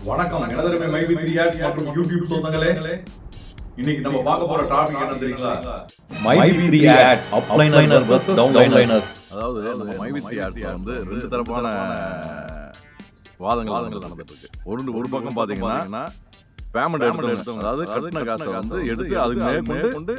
வணக்கம் எனதருமை மைவி 3 மற்றும் யூடியூப் சொந்தங்களே. இன்னைக்கு நம்ம பார்க்க போற டாபிக் என்ன தெரியுங்களா? மைவி 3 ஆட்ஸ் அப்லைனர் வெர்சஸ் டவுன்லைனர்ஸ். அதாவது நம்ம மைவி 3 ஆட்ஸ்ல வந்து ரெண்டு தரப்பான வாதங்கள் நடந்துட்டு இருக்கு. ஒரு பக்கம் பாத்தீங்கன்னா பேமெண்ட் எடுத்தவங்க, அதாவது கட்டின காசை வந்து எடுத்து அதுக்கு மேற்கொண்டு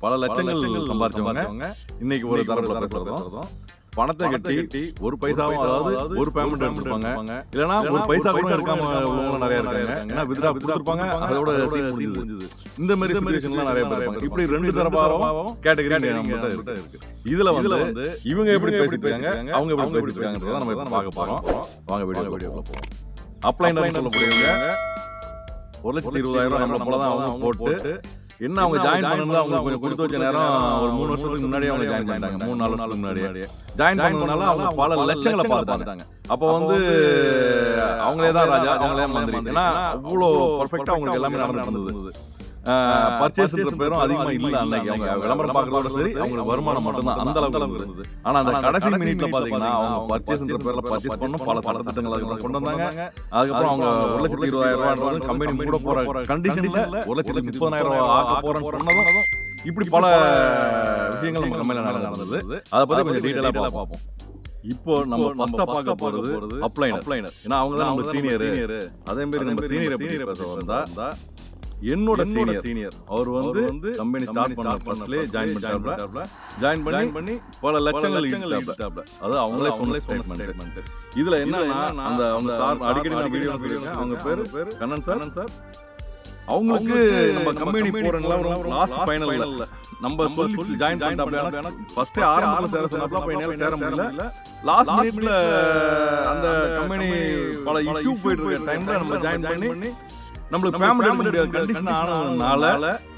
பல லட்சங்கள் சம்பாதிச்சவங்க இன்னைக்கு ஒரு தரப்புல பேசுறதும், பணத்தை கட்டி ஒரு பைசாவும், அதாவது ஒரு பேமெண்ட் எடுத்துருப்பாங்க, இல்லைன்னா ஒரு பைசா கூட எடுக்காம உள்ளவங்க நிறைய இருக்காங்க. ஏன்னா வித்ரா கொடுத்துருப்பாங்க, அதோட முடிஞ்சது. இந்த மாதிரி சிச்சுவேஷன்லாம் நிறைய பேர் இருப்பாங்க. இப்படி ரெண்டு தரப்பாவும் கேட்டகரி இருக்கு. இதுல வந்து இவங்க எப்படி பேசிட்டு இருக்காங்க, அவங்க எப்படி பேசிட்டு இருக்காங்கன்றத நம்ம இப்ப பார்க்க போறோம். வாங்க வீடியோக்குள்ள போவோம். அப்ளைனர் சொல்லக்கூடியவங்க 1,20,000 நம்மள போல தான் அவங்க போட்டு என்ன அவங்க ஜாயின் பண்ணது, அவங்க கொஞ்சம் கொடுத்து வச்ச நேரம் ஒரு 3 வருஷத்துக்கு முன்னாடியே அவங்க ஜாயின் பண்ணிட்டாங்க. 3-4 வருஷத்துக்கு முன்னாடியே ஜாயின் பண்ணதுனால அவங்க பல லட்சங்களை பார்த்துட்டாங்க. அப்போ வந்து அவங்களே தான் ராஜா, அவங்களே மந்திரி. ஏன்னா அவ்வளோ பர்ஃபெக்டா அவங்களுக்கு எல்லாமே நடந்துருந்தது. பர்ச்சேஸ்ன்ற பேரும் அதிகமா இல்ல அன்னைக்கு. அவங்க விளம்பரம் பார்க்கறதோட சரி, அவங்களுக்கு வருமானம் மட்டும்தான் அந்த அளவுக்கு இருந்தது. ஆனா அந்த கடைசி மினிட்ல பாத்தீங்கன்னா அவங்க பர்ச்சேஸ்ன்ற பேர்ல பர்ச்சேஸ் பண்ணணும், பல சட்டத்திட்டங்கள் அதுக்கு கொண்டு வந்தாங்க. அதுக்கப்புறம் அவங்க 1,20,000 கம்பெனி கூட போற கண்டிஷன்ல 1,30,000 ஆக்க போறேன்னு சொன்னதும் இப்படி பல விஷயங்கள் நம்ம கம்பெனில நடந்தது. அதை பத்தி கொஞ்சம் டீடைலா பார்ப்போம். இப்போ நம்ம ஃபர்ஸ்டா பார்க்க போறது அப்ளைனர். ஏன்னா அவங்க தான் நம்ம சீனியர். அதே மாதிரி நம்ம சீனியரை பத்தி பேச வந்தா, என்னோட சீனியர் அவர் வந்து கம்பெனி ஸ்டார்ட் பண்ண ஃபர்ஸ்ட்லயே ஜாயின் பண்ணி பல லட்சங்கள் ஈட்டாப்ல. அது அவங்களே சொன்ன ஸ்டேட்மென்ட். இதுல என்னன்னா அந்த அவங்க சார் அடிக்கடி நான் வீடியோ சொல்லிருக்கேன், அவங்க பேரு கண்ணன் சார். அவங்களுக்கு நம்ம கம்பெனி போறங்களா லாஸ்ட் ஃபைனல்ல நம்ம சொல்லி ஜாயின் பண்ணிட்டாப்ல. ஃபர்ஸ்ட் ஆரம்பத்துல சேர சொன்னாப்ல, அப்ப என்னால சேர முடியல. லாஸ்ட் மினிட்ல அந்த கம்பெனி பல இஷ்யூ போயிட்டு இருக்க டைம்ல நம்ம ஜாயின் பண்ணி நம்மளுக்கு பேமெண்ட் எடுக்க முடியாத கண்டிஷன் ஆனதுனால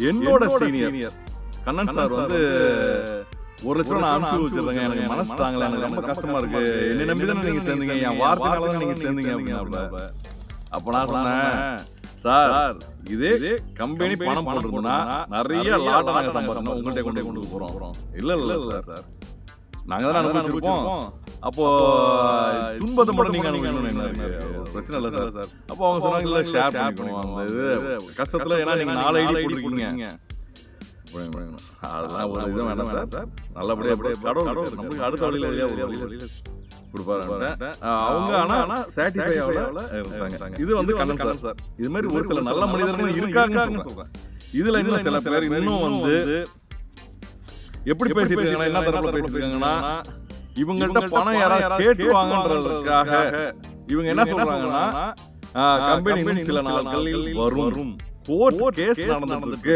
என்னோட சீனியர் கண்ணன் சார் வந்து 1 லட்சம் நான் அனுப்பிச்சு வச்சிருந்தேங்க, எனக்கு மனசு தாங்கல, எனக்கு ரொம்ப கஷ்டமா இருக்கு, என்ன நம்பி தானே நீங்க சேர்ந்தீங்க, என் வார்த்தையால தான் நீங்க சேர்ந்தீங்க அப்படின்னா. அப்ப நான் சொன்னேன், சார் இதே கம்பெனி பணம் போட்டுருந்தோம்னா நிறைய லாட்டை நாங்க சம்பாதிச்சோம், உங்கள்கிட்ட கொண்டு போறோம். இல்ல சார், நாங்க தான் அனுபவிச்சிருப்போம். அப்போ துன்பத்தை மட்டும் நீங்க அனுபவிக்கணும், பிரச்சனை இல்லை சார். அப்போ அவங்க சொன்னாங்க, இல்ல ஷேர் பண்ணிக்கணும் அந்த இது கஷ்டத்துல. ஏன்னா நீங்க 4 ஐடி போட்டுருக்கீங்க, அதெல்லாம் ஒரு இதுவும் வேண்டாம் சார். நல்லபடியா கடவுள் நம்மளுக்கு அடுத்த வழியில கொடுப்பாரு. அவங்க ஆனா சாட்டிஸ்ஃபை ஆகல. இது வந்து கண்ணன் சார். இது மாதிரி ஒரு சில நல்ல மனிதர்கள் இருக்காங்கன்னு சொல்றேன். இதுல இன்னும் சில பேர் இன்னும் வந்து எப்படி பேசிட்டு இருக்காங்கன்னா, என்ன தரப்புல பேசிட்டு இருக்காங்கன்னா, இவங்கள்ட்ட பணம் யாராவது கேட்டுவாங்கன்றதுக்காக இவங்க என்ன சொல்றாங்கன்னா, கம்பெனி சில நாட்களில் வரும், கோர்ட் கேஸ் நடந்துருக்கு,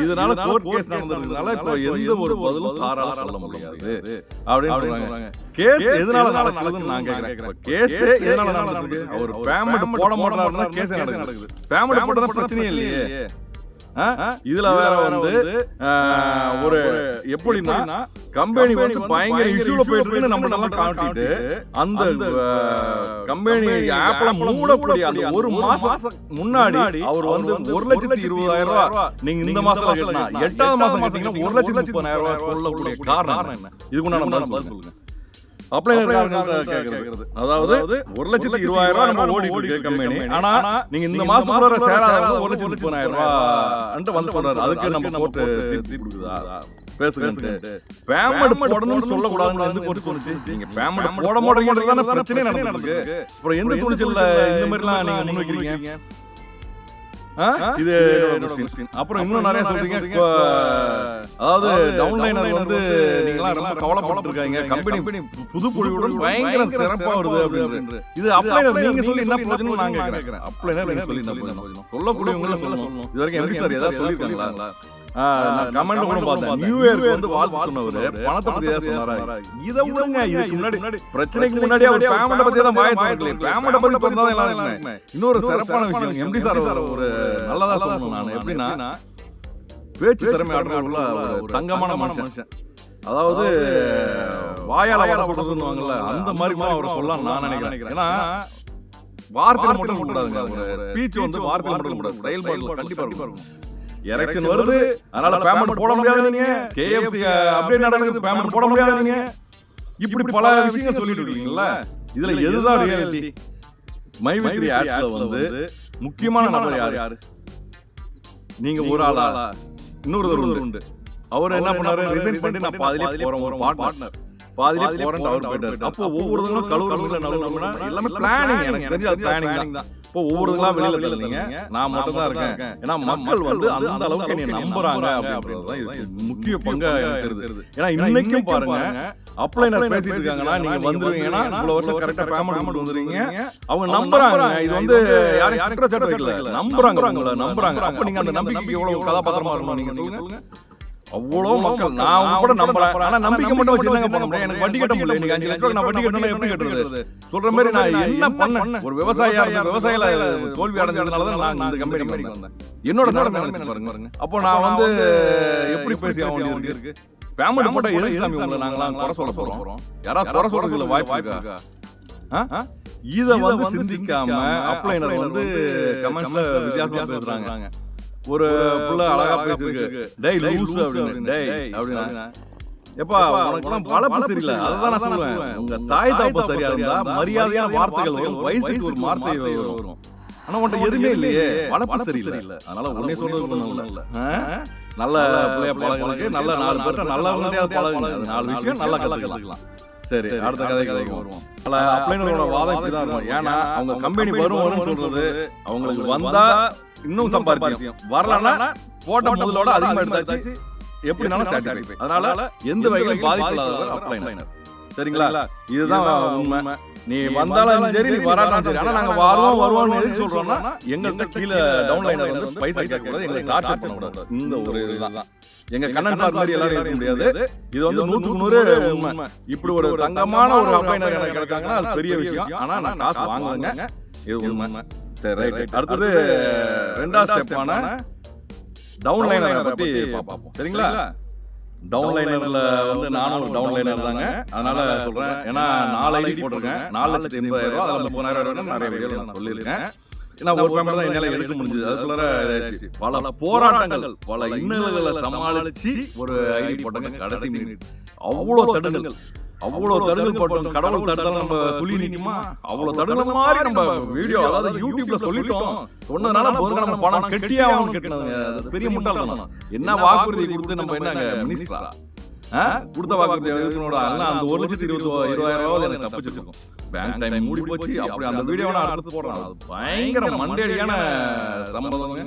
இதனால கோர்ட் கேஸ் நடந்ததுனால இப்ப எந்த ஒரு பதிலும் சாரால சொல்ல முடியாது அப்படின்னு சொல்றாங்க. கேஸ் எதனால நடக்குதுன்னு நான் கேக்குறேன். கேஸ் எதனால நடக்குது? அவர் பேமெண்ட் போட மாட்டாருன்னா கேஸ் நடக்குது. பேமெண்ட் போட்டா பிரச்சனையே இல்லையே. இதுல வேற வந்து ஒரு எப்படின்னா, கம்பெனி வந்து பயங்கர இஷ்யூல போயிட்டு இருக்குன்னு நம்ம நல்லா காட்டிட்டு அந்த கம்பெனி ஆப்ல மூடக்கூடிய அந்த ஒரு மாசம் முன்னாடி அவர் வந்து 1,20,000 நீங்க இந்த மாசம் கட்டினா 8வது மாசம் கட்டிங்கன்னா 1,30,000 சொல்லக்கூடிய காரணம் என்ன? இதுக்கு நான் பதில் சொல்லுங்க. அப்ளைனர் கேக்குறது, அதாவது 1,20,000 நம்ம ஓடி கம்பெனி, ஆனா நீங்க இந்த மாசத்துல சேராத 1,30,000 வந்து சொல்றாரு. அதுக்கு நம்ம போட்டு திருப்பி கொடுக்குதா பேசுங்க. பேமெண்ட் போடணும்னு சொல்லக்கூடாதுன்னு வந்து போட்டு சொல்லுச்சு. நீங்க பேமெண்ட் போட மாட்டீங்கன்றதான பிரச்சனை நடந்துருக்கு. அப்புறம் எந்த துணிச்சல்ல இந்த மாதிரிலாம் நீங்க முன்வைக்கிறீங்க? இது அப்புறம் இன்னும் நிறைய சொல்றீங்க. அதாவது டவுன்லைனர் வந்து நீங்களாம் ரொம்ப கவலைப்பட்டு இருக்காங்க, கம்பெனி புது பொழிவுடன் பயங்கர சிறப்பா வருது அப்படின்னு. இது அப்ளைனர் நீங்க சொல்லி என்ன பிரயோஜனம் நான் கேட்கிறேன். அப்ளைனர் நீங்க சொல்லி என்ன பிரயோஜனம் சொல்லக்கூடியவங்க சொல்லணும். இது வரைக்கும் எப்படி சார் ஏதாவது சொல்லிருக்காங்களா? கமெண்ட் கூட பார்த்தேன், நியூ இயருக்கு வந்து வாழ்த்து சொன்னவரு பணத்தை பத்தி ஏதாவது சொன்னாரா? இதை விடுங்க, இதுக்கு முன்னாடி பிரச்சனைக்கு முன்னாடி அவர் பேமெண்ட் பத்தி தான் வாய்ப்பு. பேமெண்ட் பத்தி பார்த்தா எல்லாம் இன்னொரு சிறப்பான விஷயம், எம்டி சார் ஒரு நல்லதா சொல்லணும். நான் எப்படின்னா, பேச்சு திறமை ஆற்றலுள்ள ஒரு தங்கமான மனுஷன். அதாவது வாயால வர சொல்றதுன்னு அந்த மாதிரி அவர் சொல்லலாம் நான் நினைக்கிறேன். ஏன்னா வார்த்தை மட்டும் கூடாதுங்க, ஒரு ஸ்பீச் வந்து வார்த்தை மட்டும் கூடாது, செயல்பாடு கண்டிப்பா இருக்கும். எலெக்ஷன் வருது, அதனால பேமெண்ட் போட முடியாது, நீங்க கேஎஃப்சி அப்படியே நடக்குது, பேமெண்ட் போட முடியாது நீங்க, இப்படி பல விஷயங்கள் சொல்லிட்டு இருக்கீங்கல்ல. இதுல எதுதான் ரியாலிட்டி? மைவித்ரி ஆட்ஸ்ல வந்து முக்கியமான நபர் யாரு? நீங்க ஒரு ஆளா? இன்னொரு உண்டு. அவர் என்ன பண்ணாரு, ரிசைன் பண்ணி நான் பாதியிலே போறேன், ஒரு பார்ட்னர் பாதியிலே போறேன் அவர் போயிட்டாரு. அப்போ ஒவ்வொருத்தரும் கழுவுறதுல நழுவுனா எல்லாமே பிளானிங், எனக்கு தெரிஞ்சு அது பிளானிங் தான். இப்போ ஒவ்வொருத்தரும் வெளியில இல்லைங்க, நான் மட்டும் தான் இருக்கேன். ஏன்னா மக்கள் வந்து அந்த அளவுக்கு என்னை நம்புறாங்க அப்படின்றதுதான் இது முக்கிய பங்கா இருக்குது. ஏன்னா இன்னைக்கும் பாருங்க, அப்ளைனர் பேசிட்டு இருக்காங்கன்னா நீங்க வந்துருவீங்கன்னா இவ்வளவு வருஷம் கரெக்டா பேமெண்ட் வந்துருவீங்க, அவங்க நம்புறாங்க. இது வந்து யாரும் குற்றச்சாட்டு வைக்கல, நம்புறாங்க, உங்களை நம்புறாங்க. அப்ப நீங்க அந்த நம்பிக்கைக்கு எவ்வளவு கதாபாத்திரமா இருக்கணும் நீங்க சொல்லுங்க. அவ்வளோ மக்கள் நான் கூட நம்புறேன். ஆனா நம்பிக்கை மட்டும் வச்சு என்னங்க பண்ண முடியும்? எனக்கு வட்டி கட்ட முடியல. இன்னைக்கு 5 லட்சம் நான் வட்டி கட்டணும், எப்படி கட்டுறது? சொல்ற மாதிரி நான் என்ன பண்ணேன்? ஒரு விவசாயில தோல்வி அடைஞ்சதுனாலதான் நான் இந்த கம்பெனிக்கு வந்தேன். என்னோட நிலைமை நினைச்சு பாருங்க. அப்போ நான் வந்து எப்படி பேசி ஆக இருக்கு? பேமெண்ட் போட்டா எதுக்கு சாமி உங்களை நாங்களாம் குறை சொல்ல போறோம்? யாராவது குறை சொல்றதுல வாய்ப்பு இருக்கா? இத வந்து சிந்திக்காம அப்ளைனர் வந்து கமெண்ட்ஸ்ல வித்தியாசமா பேசுறாங்க. ஒரு புள்ள அழகா பேசிருக்கு, டேய் லூஸ் அப்படின்னு, டேய் அப்படினா எப்பா உனக்கெல்லாம் வளர்ப்பு சரியில்லை. அதுதான் நான் சொல்லுவேன். உங்க தாய் தாப்பா சரியா இருந்தா மரியாதையான வார்த்தைகள் வரும், வயசுக்கு ஒரு வார்த்தை வரும். ஆனா உன்கிட்ட எதுவுமே இல்லையே, வளர்ப்பு சரியில்லை. அதனால உடனே சொல்றது ஒண்ணும் இல்ல. நல்ல பிள்ளைய பழகுறதுக்கு நல்ல 4 பேர்ட்ட நல்லவங்களே பழகுங்க. அது 4 விஷயம் நல்லா கத்துக்கலாம். சரி, அடுத்த கதைக்கு வருவோம். அப்ளைனரோட வாதம் இப்படிதான் இருக்கும். ஏன்னா அவங்க கம்பெனி வரும்னு சொல்றது, அவங்களுக்கு வந்தா இன்னும் சம்பாதிக்கும், வரலன்னா போட்ட முதலோட அதிகமா எடுத்தாச்சு எப்படினாலும் சாட்டிஸ்ஃபை. அதனால எந்த வகையிலும் பாதிக்கப்படாதவர் அப்ளைனர். சரிங்களா? இதுதான் உண்மை. நீ வந்தாலும் சரி, நீ வராலும் சரி. ஆனா நாங்க வருவோம் எதுக்கு சொல்றோம்னா, எங்கள்கிட்ட கீழே டவுன்லைனர் வந்து பைசா கேட்கக்கூடாது, எங்களுக்கு டார்ச்சர் பண்ணக்கூடாது. இந்த ஒரு இதுதான். எங்க கண்ணன் சார் மாதிரி எல்லாரும் இருக்க முடியாது. இது வந்து 100% உண்மை. இப்படி ஒரு தங்கமான ஒரு அப்ளைனர் எனக்கு கிடைச்சாங்கன்னா அது பெரிய விஷயம். ஆனா நான் காசு வாங்குவேங்க, இது உண்மை. சரி, ரைட். அடுத்தது ரெண்டாவது ஸ்டெப்பான டவுன்லைனரை பத்தி பார்ப்போம். சரிங்களா? டவுன்லைனர்ல வந்து நானும் ஒரு டவுன்லைனர் தாங்க. அதனால சொல்றேன். ஏன்னா 4 ஐடி போட்டிருக்கேன், 4,80,000 ரூபாய், அதுல 30,000 நிறைய வீடியோ நான் சொல்லியிருக்கேன். நான் ஒரு பேமெண்ட் தான் என்னால எடுக்க முடிஞ்சது. அதுக்குள்ள பல போராட்டங்கள், பல இன்னல்களை சமாளிச்சு ஒரு ஐடி போட்டாங்க. கடைசி மினிட் அவ்வளவு தடுங்கள் போட்டோம். கடவுள் தடுத்தாலும் நம்ம துளி நிக்குமா? அவ்வளவு தடுங்கள் மாதிரி நம்ம வீடியோ, அதாவது யூடியூப்ல சொல்லிட்டோம். சொன்னதுனால நம்ம பணம் கட்டியே ஆகணும். கட்டினதுங்க அது பெரிய முட்டாள்தனம். என்ன வாக்குறுதி கொடுத்து நம்ம என்னங்க மினிஸ்டரா? கொடுத்த வாக்குறுதி அந்த 1,20,000 எனக்கு தப்பிச்சிருக்கும். பேங்க் டைம் மூடி போச்சு. அப்படி அந்த வீடியோ நான் அடுத்து போடுறேன். அது பயங்கர மண்டேடியான சம்பவங்க.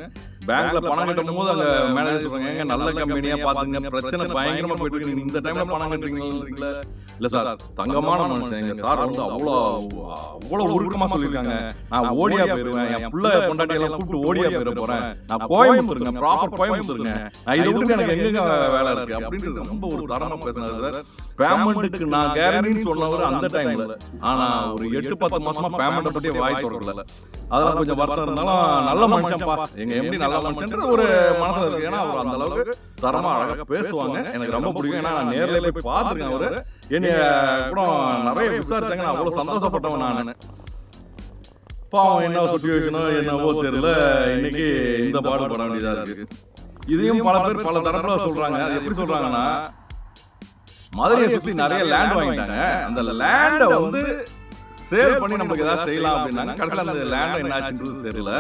பேங்க்ல பணம் கட்டும் போது அங்க மேனேஜர் சொல்றாங்க, நல்ல கம்பெனியா பாத்துங்க, பிரச்சனை பயங்கரமா போயிட்டு இருக்கு, இந்த டைம்ல பணம் கட்டுறீங்களா? இல்ல சார், தங்கமான மனுஷன் சார் வந்து அவ்வளவு உருக்கமா சொல்லிருக்காங்க. நான் ஓடியா போயிருவேன், என் புள்ள பொண்டாட்டி எல்லாம் கூப்பிட்டு ஓடியா போயிட போறேன், நான் கோயம்புத்தூருங்க, ப்ராப்பர் கோயம்புத்தூருங்க, நான் இதை விட்டு எனக்கு எங்க வேலை இருக்கு அப்படின்றது ரொம்ப ஒரு தரமா பேசினாரு சார். பேமெண்ட்டுக்கு நான் கேரண்டின்னு சொன்னவர் அந்த டைம்ல. ஆனா ஒரு 8-10 மாசமா பேமெண்ட் பத்தி வாய் தொடரல. அதெல்லாம் கொஞ்சம் வருத்தம் இருந்தாலும் நல்ல மனுஷன்ப்பா, எங்க எப்படி நல்ல மனுஷன் ஒரு மனசுல இருக்கு. ஏன்னா அவர் அந்த அளவுக்கு தரமா அழகா பேசுவாங்க, எனக்கு ரொம்ப பிடிக்கும். ஏன்னா நான் நேர்ல போய் பார்த்துருக்கேன். அவரு என்னைய கூட நிறைய விசாரிச்சாங்க, நான் அவ்வளவு சந்தோஷப்பட்டவன் நான். பாவம் என்ன சுச்சுவேஷனோ என்னவோ தெரியல, இன்னைக்கு இந்த பாடுபட வேண்டியதா இருக்கு. இதையும் பல பேர் பல தரப்புல சொல்றாங்க. அது எப்படி சொல்றாங்கன்னா, மதுரையை சுத்தி நிறைய லேண்ட் வாங்கிட்டாங்க, அந்த லேண்ட வந்து சேல் பண்ணி நமக்கு ஏதாவது செய்யலாம் அப்படின்னாங்க. கடைசியில் அந்த லேண்ட் என்ன ஆச்சுன்றது தெரியல.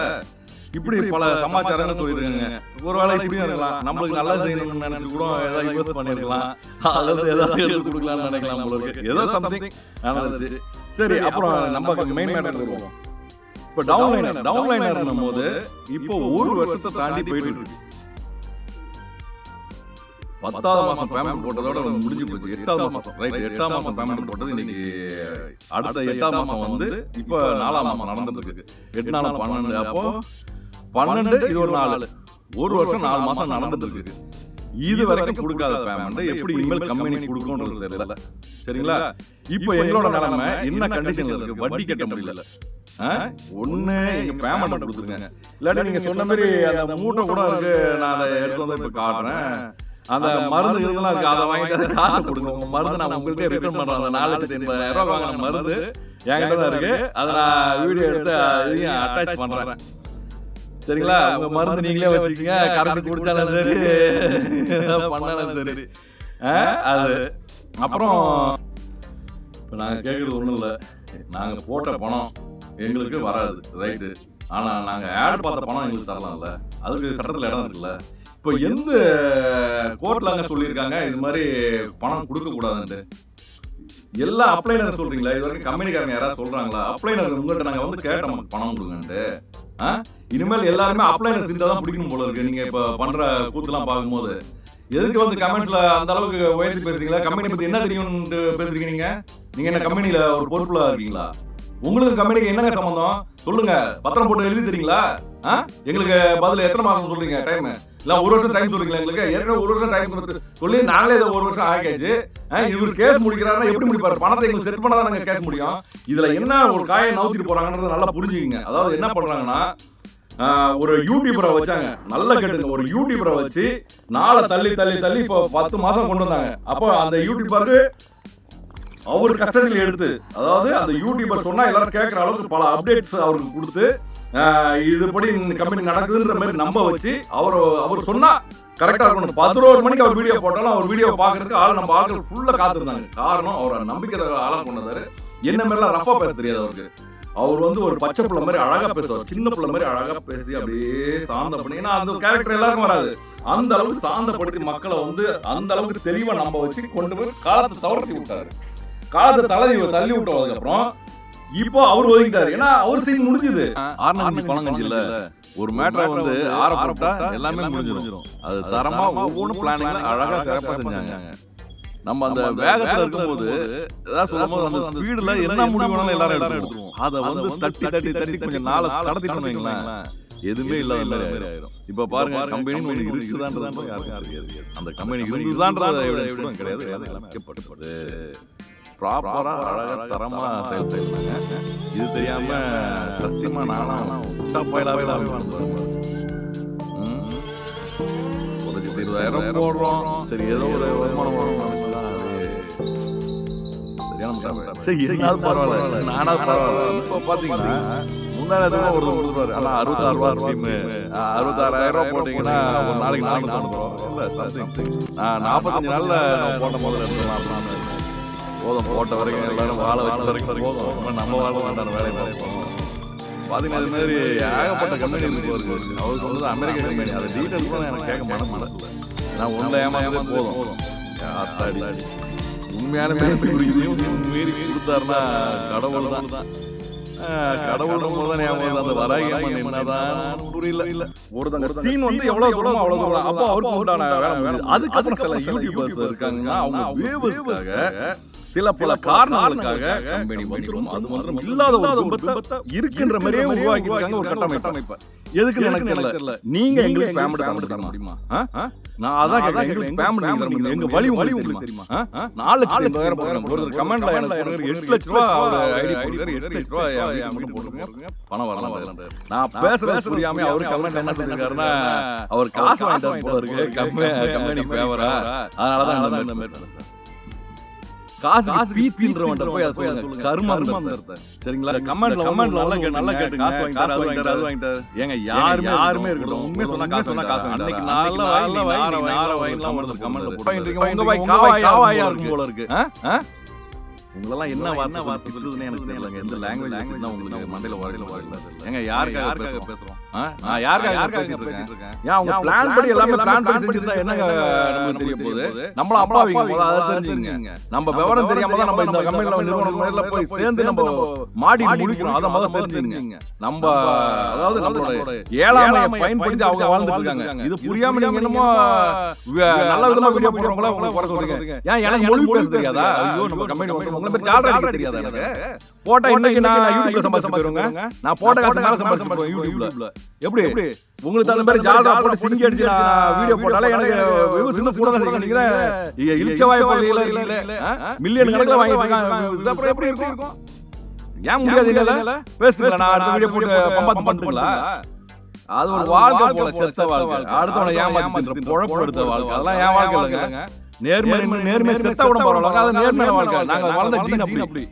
இப்படி பல சமாச்சாரங்கள் சொல்லிருக்காங்க. ஒருவேளை இப்படியும் இருக்கலாம், நம்மளுக்கு நல்லா செய்யணும்னு நினைச்சு கூட ஏதாவது இன்வெஸ்ட் பண்ணிருக்கலாம், அல்லது ஏதாவது எழுதி கொடுக்கலாம்னு நினைக்கலாம் போல இருக்கு. ஏதோ சம்திங் நடந்துச்சு. சரி, அப்புறம் நம்ம மெயின் மேட்டர் வருவோம். இப்போ டவுன்லைனர் போது இப்போ 1 வருஷத்தை தாண்டி போயிட்டு இருக்கு. 10வது மாசம் பேமெண்ட் போட்டதோட முடிஞ்சு போச்சு. 8வது மாசம் ரைட், 8ஆம் மாசம் பேமெண்ட் போட்டது இன்னைக்கு. அடுத்த 8ஆம் மாசம் வந்து இப்ப 4ஆம் மாசம் நடந்துட்டு இருக்கு. 8 நாள் 12, அப்போ 12 இது ஒரு 4, 1 வருஷம் 4 மாசம் நடந்துட்டு இருக்கு. இது வரைக்கும் கொடுக்காத பேமெண்ட் எப்படி இனிமேல் கம்பெனி கொடுக்கும்ன்றது தெரியல. சரிங்களா? இப்போ எங்களோட நிலைமை என்ன கண்டிஷன்ல இருக்கு? வட்டி கட்ட முடியல. ஒண்ணு எங்க பேமெண்ட் கொடுத்துருங்க, இல்லாட்டி நீங்க சொன்ன மாதிரி அந்த மூட்டை கூட இருக்கு, நான் அதை எடுத்து வந்து இப்ப காட்டுறேன். அந்த மருந்து இதெல்லாம் இருக்கு, அதை வாங்கிட்டு காசு கொடுங்க. உங்க மருந்து நான் உங்கள்கிட்ட ரிட்டர்ன் பண்றேன். அந்த 4,80,000 ரூபாய் வாங்கின மருந்து என்கிட்ட தான் இருக்கு. அதை நான் வீடியோ எடுத்து இதையும் அட்டாச் பண்றேன். சரிங்களா? உங்க மருந்து நீங்களே வச்சுக்கீங்க, கரெக்ட் குடிச்சாலும் சரி, பண்ணாலும் சரி. அது அப்புறம் இப்ப நாங்க கேட்கறது ஒண்ணும் இல்லை, நாங்க போட்ட பணம் எங்களுக்கு வராது, ரைட்டு. ஆனா நாங்க ஆட் பார்த்த பணம் எங்களுக்கு தரலாம்ல, அதுக்கு சட்டத்துல இடம் இருக்குல்ல. இப்போ எந்த கோர்ட்ல சொல்லியிருக்காங்க இது மாதிரி பணம் கொடுக்க கூடாதுன்ட்டு? எல்லா அப்ளைனர் சொல்றீங்களா? இது வரைக்கும் கம்பெனிக்காரங்க யாராவது சொல்றாங்களா? அப்ளைனர் உங்கள்கிட்ட நாங்க வந்து கேட்டோம் பணம் கொடுங்கன்ட்டு. இனிமேல் எல்லாருமே அப்ளைனர் செஞ்சா தான் பிடிக்கணும் போல இருக்கு. நீங்க இப்ப பண்ற கூத்துலாம் பார்க்கும்போது எதுக்கு வந்து கமெண்ட்ஸ்ல அந்த அளவுக்கு உயர்த்தி பேசுறீங்களா? கம்பெனி பத்தி என்ன தெரியும்னு பேசுறீங்க நீங்க? நீங்க என்ன கம்பெனில ஒரு பொறுப்புல இருக்கீங்களா? உங்களுக்கு கம்பெனிக்கு என்னங்க சம்பந்தம் சொல்லுங்க. பத்திரம் போட்டு எழுதி தரீங்களா? எங்களுக்கு பதில் எத்தனை மாசம் சொல்றீங்க டைம்? இல்ல 1 வருஷம் டைம் சொல்றீங்களா? எங்களுக்கு ஏற்கனவே 1 வருஷம் டைம் கொடுத்து சொல்லி நாங்களே இதை 1 வருஷம் ஆகியாச்சு. இவர் கேஸ் முடிக்கிறாருன்னா எப்படி முடிப்பாரு? பணத்தை எங்களுக்கு செட் பண்ணாதான் நாங்க கேஸ் முடியும். இதுல என்ன ஒரு காயை நவுத்திட்டு போறாங்கன்றது நல்லா புரிஞ்சுக்கிங்க. அதாவது என்ன பண்றாங்கன்னா, ஒரு யூடியூபரை வச்சாங்க, நல்லா கேட்டுங்க, ஒரு யூடியூபரை வச்சு நாளை தள்ளி தள்ளி தள்ளி இப்போ 10 மாசம் கொண்டு வந்தாங்க. அப்போ அந்த யூடியூபருக்கு அவர் கஸ்டடியில் எடுத்து, அதாவது அந்த யூடியூபர் சொன்னா எல்லாரும் கேட்கற அளவுக்கு பல அப்டேட்ஸ் அவருக்கு கொடுத்து, இதுபடி கம்பெனி நடக்குதுன்ற மாதிரி நம்ப வச்சு அவர் சொன்னா கரெக்டா இருக்கணும். 11 மணிக்கு அவர் வீடியோ போட்டாலும் அவர் வீடியோ பாக்குறதுக்கு நம்ம ஆட்கள் ஃபுல்லா காத்திருந்தாங்க. காரணம் அவர் நம்பிக்கை ஆளா கொண்டாரு. என்ன மாதிரிலாம் ரஃபா பேச தெரியாது அவருக்கு. அவர் வந்து ஒரு பச்சை பிள்ளை மாதிரி அழகா பேசுவார், சின்ன பிள்ளை மாதிரி அழகா பேசி அப்படியே சாந்த பண்ணி, ஏன்னா அந்த கேரக்டர் எல்லாருக்கும் வராது. அந்த அளவுக்கு சாந்தப்படுத்தி மக்களை வந்து அந்த அளவுக்கு தெளிவா நம்ப வச்சு கொண்டு போய் காலத்தை தவறத்தி விட்டாரு. காலத்தை தள்ளி விட்டதுக்கு அப்புறம் இப்போ அவர் ஒதுக்கிட்டாரு. ஏன்னா அவர் சீன் முடிஞ்சது. ஆர்னி பணம் கஞ்சில ஒரு மேட்டர் வந்து ஆரம்பிட்டா எல்லாமே முடிஞ்சிடும். அது தரமா ஒவ்வொரு பிளானிங்ல அழகா சிறப்பா செஞ்சாங்க. நம்ம அந்த வேகத்துல இருக்கும்போது ஏதாவது சொல்லும்போது அந்த ஸ்பீடுல என்ன முடிவுனாலும் எல்லாரும் எடுத்துருவோம். அதை வந்து தட்டி தட்டி தட்டி கொஞ்சம் நாளை கடத்திட்டு வைங்களேன், எதுவுமே இல்லாத மாதிரி ஆயிரும். இப்ப பாருங்க, கம்பெனி ஒண்ணு இருக்குதான்றது யாருக்கும் தெரியாது. அந்த கம்பெனி இருந்துதான்றத எவிடன்ஸ் கிடையாது. எல்லாமே கேட்கப்பட்டது. ப்ராப்பரா அழகா தரமா செயல் செய்யறாங்க. இது தெரியாம சத்தியமா நானும் பயிலாவே வாழ்ந்துருவேன். ஒரு 20,000 போடுறோம், சரி ஏதோ ஒரு வருமானம் வரும். சரி என்னாலும் பரவாயில்ல, நானாவது பரவாயில்ல. இப்போ பாத்தீங்கன்னா முன்னாடி ஒரு கொடுத்துருவாரு. ஆனா 66 ரூபா ஸ்கீம், 66,000 போட்டீங்கன்னா ஒரு நாளைக்கு 400 இல்ல சம்திங் 45 நாள்ல போட்ட முதல்ல எடுத்துக்கலாம். போதும், போட்ட வரைக்கும் எல்லாரும் வாழ வச்ச வரைக்கும் போதும், நம்ம வாழ வேண்டாம், வேலையை பார்ப்போம். பார்த்தீங்கன்னா இது மாதிரி ஏகப்பட்ட கம்பெனி இருக்கு. அவருக்கு வந்து அமெரிக்க கம்பெனி, அதை டீட்டெயில் கூட எனக்கு கேட்க மனசில்லை. நான் உள்ள ஏமாந்தே போதும். அத்தாடி உண்மையான மீறி கொடுத்தாருன்னா கடவுள் தான். கடவுள் அந்த வராகி என்னதான் புரியல. ஒருத்தங்க சீன் வந்து எவ்வளவு தூரம் அவ்வளவு தூரம். அப்போ அவருக்கு உண்டான அதுக்கப்புறம் சில யூடியூபர்ஸ் இருக்காங்க, அவங்க வியூவர்ஸ்க்காக சில பல காரணங்களுக்காக கம்பெனி வந்துரும். அது மாத்திரம் இல்லாத ஒரு துன்பத்தை இருக்கின்ற மாதிரியே உருவாக்கிட்டாங்க ஒரு கட்டமைப்பு. எதுக்கு எனக்கு தெரியல. நீங்க எங்களுக்கு பேமெண்ட் தர முடியுமா? நான் அதான் கேட்கிறேன், எங்களுக்கு பேமெண்ட் எங்க வழி உங்களுக்கு தெரியுமா? 4,50,000 போடுறேன். ஒரு கமெண்ட்ல எனக்கு 8 லட்ச ரூபா ஐடி போடுறாரு, 8 லட்ச ரூபா போட்டுருங்க, பணம் வரலாம். நான் பேசுறது புரியாம அவரு கமெண்ட் என்ன சொல்லிருக்காருன்னா, அவர் காசு வாங்கிட்டு போல இருக்கு கம்பெனி ஃபேவரா, அதனாலதான் இந்த மாதிரி காசு பீத்தின்றவன்ட்ட போய் அதை சொல்லுங்க. கர்மம் அர்த்தம். சரிங்களா? கமெண்ட்ல நல்லா கேட்டுங்க. காசு வாங்கிட்டாரு. ஏங்க யாருமே இருக்கட்டும், உண்மையா சொன்னா காசு. அன்னைக்கு நாள வயலாம் வருது கமெண்ட்ல போட்டு. உங்க வாய் காவாயா இருக்கும் போல இருக்கு. உங்களெல்லாம் என்ன வார்த்தை சொல்லுதுன்னு எனக்கு தெரியலங்க. எந்த லாங்குவேஜ் தான் உங்களுக்கு மண்டையில வரல. ஏங்க யாருக்காக பேசுறோம்? நான் யாருக்காக பேசிட்டு இருக்கேன்? ஏன் அவங்க பிளான் படி எல்லாமே பிளான் பண்ணி செஞ்சிருந்தா என்னங்க நமக்கு தெரிய போகுது? நம்மள அப்பாவிங்க போல அதை தெரிஞ்சுங்க. நம்ம விவரம் தெரியாம தான் நம்ம இந்த கம்பெனில நிறுவனம் மேல போய் சேர்ந்து நம்ம மாடி முடிக்கணும். அதை முதல்ல தெரிஞ்சுங்க. நம்ம அதாவது நம்மளோட ஏழாமையை பயன்படுத்தி அவங்க வாழ்ந்துட்டு இருக்காங்க. இது புரியாம நீங்க என்னமோ நல்ல விதமா வீடியோ போடுறவங்களா உங்களை குறை சொல்றீங்க. ஏன் எனக்கு மொழி பேச தெரியாதா? ஐயோ நம்ம கம்பெனி உங்களை பத்தி ஆல்ரெடி தெரியாதா? எனக்கு போட்டா இன்னைக்கு நான் யூடியூப்ல சம்பாதிச்சுருவேங்க. நான் போட்ட காசு மேல சம்பாதிச்சுருவேன் யூடியூப்ல. எப்படி உங்களுக்கு அந்த மாதிரி ஜாலரா போட்டு சிங்கி அடிச்சு நான் வீடியோ போட்டாலே எனக்கு வியூஸ் இன்னும் கூட தான் இருக்கு. நீங்க இழுச்சவாய் பள்ளியில இல்ல மில்லியன் கணக்குல வாங்கிட்டு அப்புறம் எப்படி இருக்கும்? ஏன் முடியாது? இல்ல பேசுங்க, நான் அடுத்த வீடியோ போட்டு பம்பாத்து பண்ணுங்களா? அது ஒரு வாழ்க்கை போல, செத்த வாழ்க்கை. அடுத்தவனை ஏமாத்தி பொழப்பு எடுத்த வாழ்க்கை, அதெல்லாம் ஏன் வாழ்க்கை இல்லைங்க. நேர்மை செத்த விட பரவாயில்ல, அது நேர்மையான வாழ்க்கை. நாங்க வளர்ந்த ஜீன் அப்படி.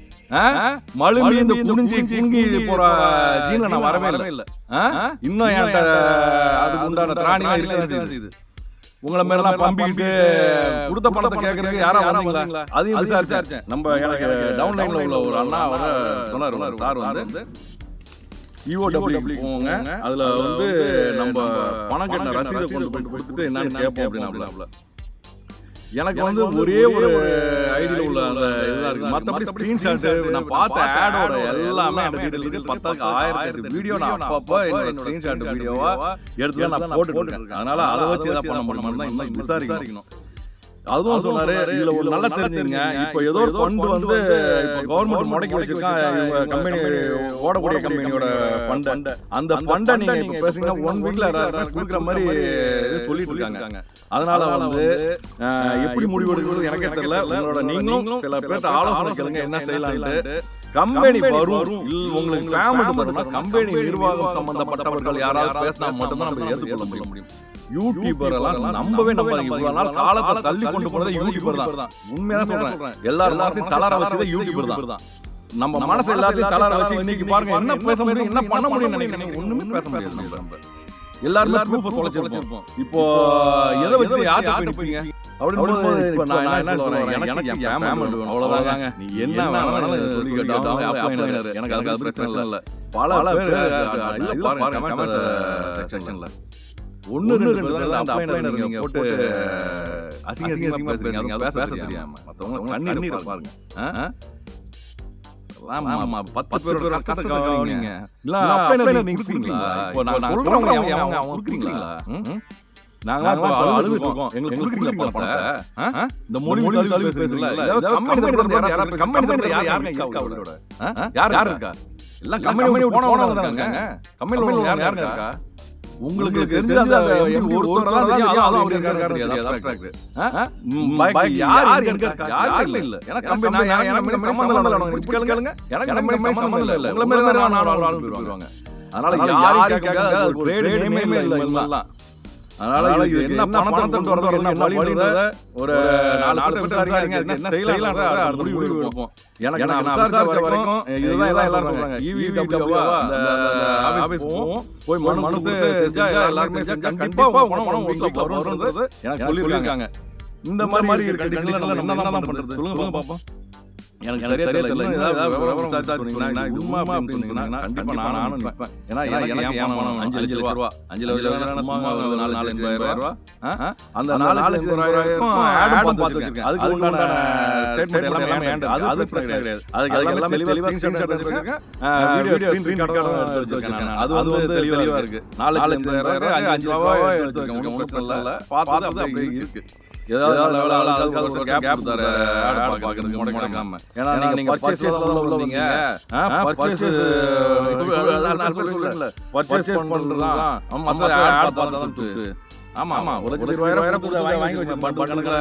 மழுமி இந்த குனிஞ்சி குங்கி போற ஜீன்ல நான் வரவே இல்லை. இன்னும் என்கிட்ட அதுக்கு உண்டான திராணியா இருக்குது. உங்களை மேலாம் பம்பிக்கிட்டு கொடுத்த பணத்தை கேட்கறதுக்கு யாரா வந்தீங்களா? அதையும் விசாரிச்சேன். நம்ம எனக்கு டவுன்லைன்ல உள்ள ஒரு அண்ணா சொன்னார், சார் வந்து EOW போங்க. அதுல வந்து நம்ம பணம் கட்டின ரசீதை கொண்டு போய் கொடுத்துட்டு என்னன்னு கேட்போம் அப்படின்னா எனக்கு வந்து ஒரே ஒரு ஐடியில் உள்ள அந்த இதெல்லாம் இருக்கு. மற்றபடி ஸ்கிரீன்ஷாட் நான் பார்த்த ஆடோட எல்லாமே அந்த டீடைல் இருக்கு. 10,000 வீடியோ நான் அப்பப்போ என்னோட ஸ்கிரீன்ஷாட் வீடியோவா எடுத்து நான் போட்டுட்டு இருக்கேன். அதனால அதை வச்சு ஏதாவது பண்ண முடியுமா இன்னும் விசாரிக்கணும். அதுவும் சொன்னாரு, இதுல ஒரு நல்லா தெரிஞ்சுங்க, இப்போ ஏதோ ஒரு ஃபண்ட் வந்து இப்போ கவர்மெண்ட் முடக்கி வச்சிருக்கான் இவங்க கம்பெனி ஓடக்கூடிய கம்பெனியோட ஃபண்ட். அந்த ஃபண்டை நீங்க இப்போ பேசுறீங்கன்னா 1 வீக்ல கொடுக்குற மாதிரி சொல்லிட்டு இருக்காங்க. அதனால வந்து எப்படி முடிவு எடுக்கிறது எனக்கே தெரியல. உங்களோட நீங்களும் சில பேர்த்த ஆலோசனை கேளுங்க என்ன செய்யலாம்னு. கம்பெனி வரும் உங்களுக்கு பேமெண்ட் பண்ணா கம்பெனி நிர்வாகம் சம்பந்தப்பட்டவர்கள் யாராவது பேசினா மட்டும்தான் நம்ம ஏற்றுக்கொள்ள முடியும். யூடியூபர் எல்லாம் நம்பவே நம்பாதீங்க. இவ்வளவு நாள் காலத்தை தள்ளி கொண்டு போனது யூடியூபர் தான். உண்மையா சொல்றேன், எல்லாரும் மனசையும் தளர வச்சது யூடியூபர் தான். நம்ம மனசை எல்லாத்தையும் தளர வச்சு இன்னைக்கு பாருங்க என்ன பேச முடியும் என்ன பண்ண முடியும் நினைக்கிறீங்க. ஒண்ணுமே பேச முடியாது. நம்ம எல்லாருமே ப்ரூஃப் தொலைச்சிருப்போம். இப்போ எதை வச்சு யார்கிட்ட போய் நிப்பீங்க அப்படின்னு இப்போ நான் என்ன சொல்றேன், எனக்கு என் பேமெண்ட் வேணும் அவ்வளவுதாங்க. நீ என்ன வேணாலும் சொல்லிக்கிட்டாலும் எனக்கு அதுக்கு பிரச்சனை இல்லை. பல பேர் பாருங்க செக்ஷன்ல 1-2 அந்த அப்ளைனர் நீங்க போட்டு அசிங்கமா பேசுறீங்க. அது பேச தெரியாம மத்தவங்க கண்ணீர் பாருங்க. ஆமா 10 பேரோட கஷ்டத்தை கவனிங்க. இல்ல அப்ளைனர் நீங்க கொடுக்குறீங்களா? இப்போ நான் சொல்றவங்க அவங்க கொடுக்குறீங்களா? நாங்க அழுதுட்டு இருக்கோம். எங்களுக்கு கொடுக்குறீங்களா பணத்தை? இந்த மொழி தழுவி பேசுறீங்களா? கம்பெனி தரப்புல யாருங்க இருக்கா? அவளோட யார் இருக்கா? எல்லாம் கம்பெனி போனவங்க தான் இருக்காங்க. கம்பெனில யாருங்க இருக்கா? உங்களுக்கு தெரிஞ்ச அந்த ஒருத்தர் தான் தெரியும். அதுவும் அவர் இருக்காரு தெரியாது. அப்ஸ்ட்ராக்ட் யார் இருக்கா? யாரும் இல்ல. எனக்கு கம்பெனி எனக்கு சம்பந்தம் இல்ல. கேளுங்க, எனக்கு கம்பெனி சம்பந்தம் இல்ல. உங்கள மாதிரி தான் நானும் ஆளு போயிடுவாங்க. அதனால யாரும் கேட்காத ஒரு ட்ரேட் நேமே இல்ல இதெல்லாம். அதனால இது என்ன பணத்தை கொண்டு வரது என்ன வழின்றத ஒரு 4 பேர் விசாரிங்க. என்ன செய்யலாம்ன்றத முடிவு எடுப்போம். எனக்கு நான் விசாரிச்ச வரைக்கும் இதுதான் எல்லாரும் சொல்றாங்க. EOW அந்த ஆபீஸ் போய் மனு கொடுத்து செஞ்சா எல்லாரும் செஞ்சா கண்டிப்பா பணம் வரும்ன்றது எனக்கு சொல்லிருக்காங்க. இந்த மாதிரி கண்டிஷன்ல என்னதான் பண்றது சொல்லுங்க பாப்போம். எனக்கு சரியா தெரியல. ஏதாவது விவரம் விசாரிச்சீங்கன்னா இது உண்மை அப்படின்னு சொன்னீங்கன்னா கண்டிப்பா நானும் நிற்பேன். ஏன்னா எனக்கு ஏன் பணம் 5 லட்சம் ரூபாய் 5 லட்சம் சும்மா 4,50,000 ரூபாய் அந்த 4,50,000 ஆடும் பார்த்துருக்கேன். அதுக்கு உண்டான ஸ்டேட்மெண்ட் எல்லாமே அது பிரச்சனை கிடையாது. அதுக்கு எல்லாமே தெளிவா ஸ்கிரீன்ஷாட் எடுத்துருக்கேன். வீடியோ ஸ்கிரீன் ரெக்கார்டும் எடுத்து வச்சிருக்கேன். அது வந்து தெளிவா இருக்கு. 4,50,000 ரூபாய் 5 ரூபாய் எடுத்து வச்சிருக்கேன். ஒன்றும் பிரச்சனை இல்லை. பார்த்தது அப்படியே இருக்கு. ஏதாவது ஒரு கேப் தர ஆட் பார்க்கறதுக்கு முடக்காம. ஏன்னா நீங்க பர்ச்சேஸ்ல உள்ளவங்க பர்ச்சேஸ் பண்றதா மத்த ஆட் பார்த்தா ஆமா 1,20,000 கூட வாங்கி வச்சு பண்ற கணக்குல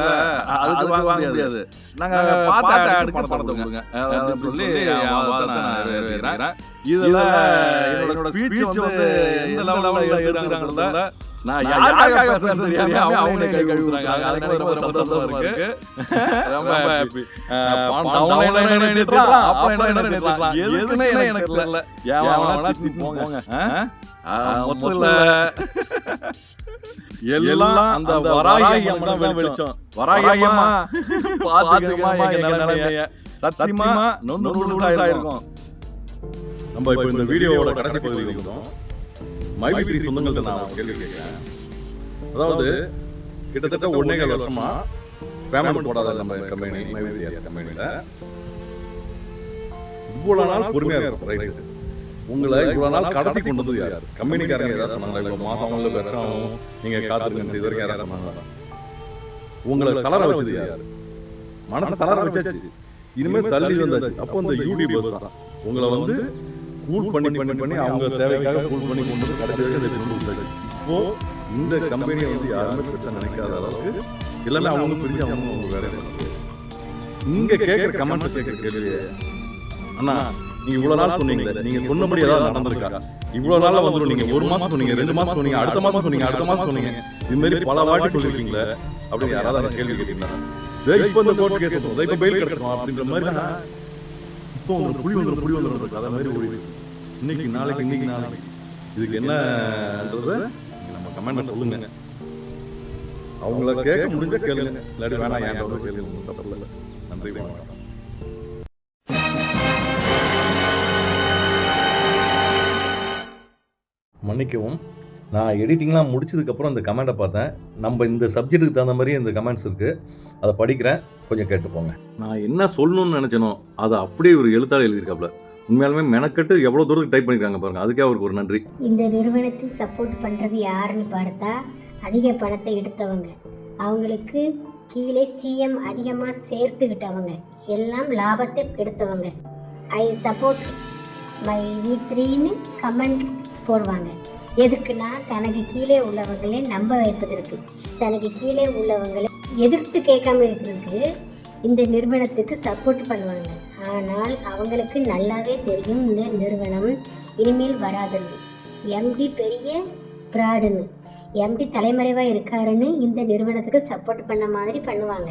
அது வாங்க முடியாது. நாங்க பார்த்த ஆட் பண்றதுங்க அத சொல்லி நான் இதுல என்னோட ஸ்பீச் வந்து எந்த லெவல்ல எடுக்கறாங்கறத நான் யாருக்காக பேசுறது தெரியாம அவங்களே கை கழுவுறாங்க. அதனால ரொம்ப சந்தோஷமா இருக்கு. ரொம்ப ஹாப்பி. டவுன்லைன் நிறுத்தலாம், ஆஃப்லைன் நிறுத்தலாம். எதுனே எனக்கு தெரியல. ஏவனா நீ போங்க. மொத்தத்துல எல்லாம் அந்த வராகி அம்மா தான் வெளிச்சம். வராகி அம்மா பாத்துக்கமா எங்க நிலைமைய. சத்தியமா நொந்து இருக்கும். நம்ம இப்போ இந்த வீடியோவோட கடைசி பகுதிக்கு வந்தோம். மைவி3 சொந்தங்கள்ட்ட நான் கேள்வி கேட்கிறேன். அதாவது கிட்டத்தட்ட 1.5 வருஷமா பேமெண்ட் போடாத நம்ம கம்பெனி மைவி3 கம்பெனியில இவ்வளவு நாள் பொறுமையா இருக்கும். ரைட், உங்களை இவ்வளவு நாள் கடத்தி கொண்டு வந்தது யாரு? கம்பெனிக்காரங்க ஏதாவது சொன்னாங்களா? இவ்வளவு மாசம் இல்ல வருஷம் நீங்க காத்துருங்க இது வரைக்கும் யாராவது சொன்னாங்களா? உங்களை தளர வச்சது யாரு? மனசு தளர வச்சாச்சு, இனிமேல் தள்ளி வந்தாச்சு. அப்போ இந்த யூடியூபர்ஸ் தான் உங்களை வந்து கூல் பண்ணி அவங்க தேவைக்காக கூல் பண்ணி கொண்டு வந்து கடைசி கொண்டு வந்தாச்சு. இப்போ இந்த கம்பெனியை வந்து யாருமே பெருசாக நினைக்காத அளவுக்கு எல்லாமே அவங்க பிரிஞ்சு அவங்க வேலையை பண்ணுறாங்க. இங்க கேட்குற கமெண்ட் கேட்குற கேள்வி, அண்ணா நீங்க இவ்வளவு நாள் சொன்னீங்களே, நீங்க சொன்னபடி ஏதாவது நடந்திருக்கா? இவ்வளவு நாள்ல வந்துடும். நீங்க 1 மாசம் சொன்னீங்க, 2 மாசம் சொன்னீங்க, அடுத்த மாசம் சொன்னீங்க, இது மாதிரி பல வாட்டி சொல்லிருக்கீங்களே அப்படின்னு யாராவது கேள்வி கேட்டீங்களா? இப்போ இந்த கோர்ட் கேஸ் இப்போ பெயில் கிடைக்கணும் அப்படின்ற மாதிரி இப்போ உங்களுக்கு புடி வந்துடும் அதை மாதிரி ஓடி இன்னைக்கு நாளைக்கு இதுக்கு என்னன்றத நம்ம கமெண்ட் சொல்லுங்க. அவங்கள கேட்க முடிஞ்ச கேளுங்க, இல்லாட்டி வேணாம் ஏன் கேளுங்க. தப்பு இல்லை. நன்றி, வணக்கம். மன்னிக்கவும், நான் எடிட்டிங்லாம் முடிச்சதுக்கப்புறம் இந்த கமெண்ட்டை பார்த்தேன். நம்ம இந்த சப்ஜெக்ட்டுக்கு தகுந்த மாதிரி இந்த கமெண்ட்ஸ் இருக்குது, அதை படிக்கிறேன், கொஞ்சம் கேட்டு போங்க. நான் என்ன சொல்லணும்னு நினச்சேனோ அதை அப்படியே ஒரு எழுத்தாளர் எழுதியிருக்காப்புல. உண்மையாலுமே மெனக்கட்டு எவ்வளோ தூரத்துக்கு டைப் பண்ணியிருக்காங்க பாருங்கள், அதுக்கே அவருக்கு ஒரு நன்றி. இந்த நிறுவனத்தில் சப்போர்ட் பண்ணுறது யாருன்னு பார்த்தா அதிக பணத்தை எடுத்தவங்க, அவங்களுக்கு கீழே சிஎம் அதிகமாக சேர்த்துக்கிட்டவங்க, எல்லாம் லாபத்தை எடுத்தவங்க. ஐ சப்போர்ட் மை V3ன்னு கமெண்ட் போடுவாங்க. எதுக்குன்னா தனக்கு கீழே உள்ளவங்களே நம்ப வைப்பதற்கு, தனக்கு கீழே உள்ளவங்களை எதிர்த்து கேட்காம இருக்கிறதுக்கு இந்த நிறுவனத்துக்கு சப்போர்ட் பண்ணுவாங்க. ஆனால் அவங்களுக்கு நல்லாவே தெரியும் இந்த நிறுவனம் இனிமேல் வராதுன்னு. எம்டி பெரிய ப்ராடுன்னு, எம்டி தலைமறைவாக இருக்காருன்னு இந்த நிறுவனத்துக்கு சப்போர்ட் பண்ண மாதிரி பண்ணுவாங்க.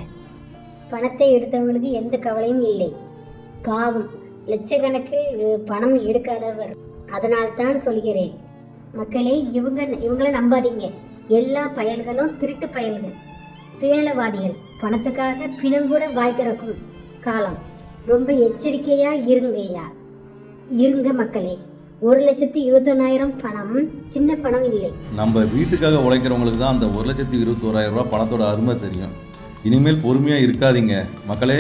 பணத்தை எடுத்தவங்களுக்கு எந்த கவலையும் இல்லை. பாவம், லட்சக்கணக்கில் பணம் எடுக்காதவர். அதனால்தான் சொல்கிறேன் மக்களே, இவங்களை நம்பாதீங்க. எல்லா பயல்களும் திருட்டு பயல்கள், சுயநலவாதிகள். பணத்துக்காக பிணங்கூட வாய் திறக்கும் காலம். ரொம்ப எச்சரிக்கையா இருங்க மக்களே. 1,21,000 பணம் சின்ன பணம் இல்லை. நம்ம வீட்டுக்காக உழைக்கிறவங்களுக்கு தான் அந்த 1,21,000 ரூபா பணத்தோட அருமை தெரியும். இனிமேல் பொறுமையாக இருக்காதீங்க மக்களே.